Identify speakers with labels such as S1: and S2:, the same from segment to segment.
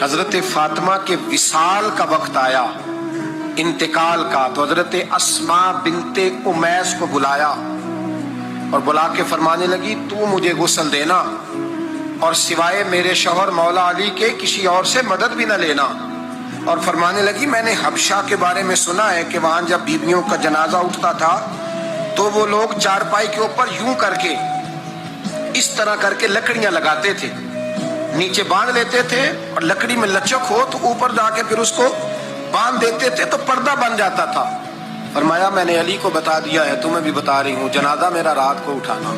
S1: حضرت فاطمہ کے وصال کا وقت آیا، انتقال کا، تو حضرت اسما بنت امیس کو بلایا اور بلا کے فرمانے لگی تو مجھے غسل دینا اور سوائے میرے شوہر مولا علی کے کسی اور سے مدد بھی نہ لینا۔ اور فرمانے لگی میں نے حبشہ کے بارے میں سنا ہے کہ وہاں جب بیویوں کا جنازہ اٹھتا تھا تو وہ لوگ چارپائی کے اوپر یوں کر کے، اس طرح کر کے لکڑیاں لگاتے تھے، نیچے باندھ لیتے تھے اور لکڑی میں لچک ہو تو اوپر جا کے پھر اس کو باندھ دیتے تھے تو پردہ بن جاتا تھا۔ فرمایا میں نے علی کو بتا دیا ہے، تمہیں بھی بتا رہی ہوں، جنازہ میرا رات کو اٹھانا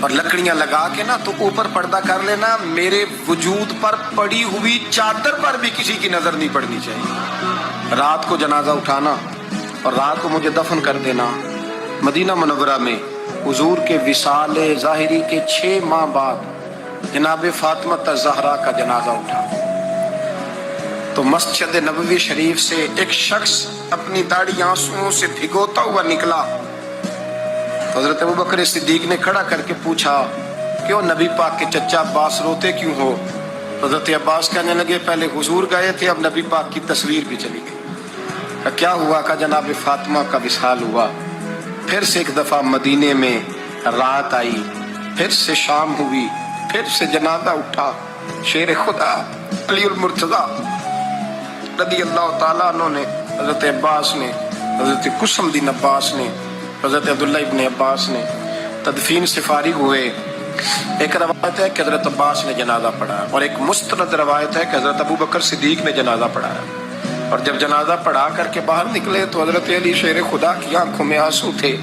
S1: اور لکڑیاں لگا کے نا تو اوپر پردہ کر لینا، میرے وجود پر پڑی ہوئی چادر پر بھی کسی کی نظر نہیں پڑنی چاہیے۔ رات کو جنازہ اٹھانا اور رات کو مجھے دفن کر دینا۔ مدینہ منورہ میں حضور کے وصال ظاہری کے 6 ماہ بعد جناب فاطمہ الزہرا کا جنازہ اٹھا تو مسجد نبوی شریف سے ایک شخص اپنی داڑھی آنسوؤں سے بھگوتا ہوا نکلا تو حضرت ابوبکر صدیق نے کھڑا کر کے پوچھا کیوں نبی پاک کے چچا عباس روتے کیوں ہو؟ حضرت عباس کہنے لگے پہلے حضور گئے تھے، اب نبی پاک کی تصویر بھی چلی گئی۔ کیا ہوا؟ کہ جناب فاطمہ کا وصال ہوا، پھر سے ایک دفعہ مدینے میں رات آئی، پھر سے شام ہوئی، پھر سے جنازہ اٹھا۔ شیر خدا علی المرتضیٰ رضی اللہ تعالیٰ عنہ نے، حضرت عباس نے، حضرت قسم الدین عباس نے، حضرت عبداللہ ابن عباس نے تدفین سے فارغ ہوئے۔ ایک روایت ہے کہ حضرت عباس نے جنازہ پڑھا اور ایک مستند روایت ہے کہ حضرت ابوبکر صدیق نے جنازہ پڑھایا، اور جب جنازہ پڑھا کر کے باہر نکلے تو حضرت علی شیر خدا کی آنکھوں میں آنسو تھے۔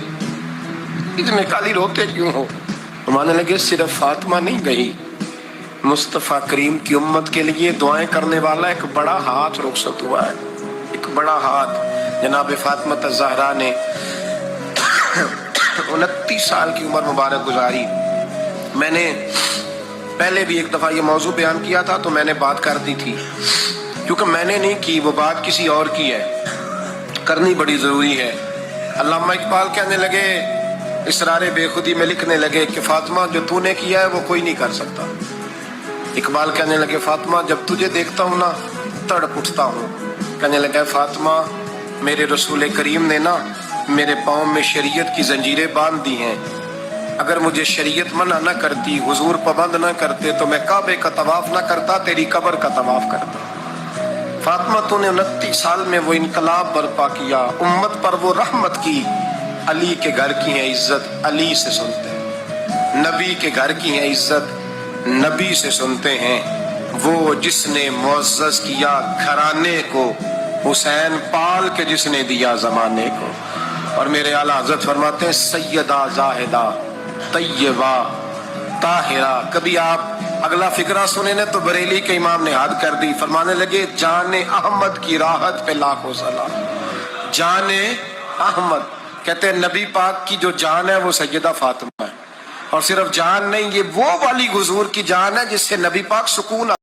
S1: اتنے کالی روتے کیوں ہو؟ مانے لگے صرف فاطمہ نہیں گئی، مصطفیٰ کریم کی امت کے لیے دعائیں کرنے والا ایک بڑا ہاتھ رخصت ہوا ہے، ایک بڑا ہاتھ۔ جناب فاطمہ الزہرا نے 29 سال کی عمر مبارک گزاری۔ میں نے پہلے بھی ایک دفعہ یہ موضوع بیان کیا تھا تو میں نے بات کر دی تھی، کیونکہ میں نے نہیں کی، وہ بات کسی اور کی ہے، کرنی بڑی ضروری ہے۔ علامہ اقبال کہنے لگے، اسرار بے خودی میں لکھنے لگے کہ فاطمہ جو تو نے کیا ہے وہ کوئی نہیں کر سکتا۔ اقبال کہنے لگے فاطمہ جب تجھے دیکھتا ہوں نا تڑپ اٹھتا ہوں۔ کہنے لگا فاطمہ میرے رسول کریم نے نا میرے پاؤں میں شریعت کی زنجیریں باندھ دی ہیں، اگر مجھے شریعت منع نہ کرتی، حضور پابند نہ کرتے تو میں کعبے کا طواف نہ کرتا، تیری قبر کا طواف کرتا۔ فاطمہ تو نے 29 سال میں وہ انقلاب برپا کیا، امت پر وہ رحمت کی۔ علی کے گھر کی ہے عزت، علی سے سنتے ہیں، نبی کے گھر کی ہے عزت، نبی سے سنتے ہیں۔ وہ جس نے معزز کیا گھرانے کو، حسین پال کے جس نے دیا زمانے کو۔ اور میرے اعلیٰ حضرت فرماتے ہیں سیدہ زاہدہ طیبہ طاہرہ۔ کبھی آپ اگلا فقرہ سنے نا تو بریلی کے امام نے حد کر دی، فرمانے لگے جان احمد کی راحت پہ لاکھوں سلام۔ جان احمد کہتے ہیں نبی پاک کی جو جان ہے وہ سیدہ فاطمہ ہے، اور صرف جان نہیں، یہ وہ والی حضور کی جان ہے جس سے نبی پاک سکون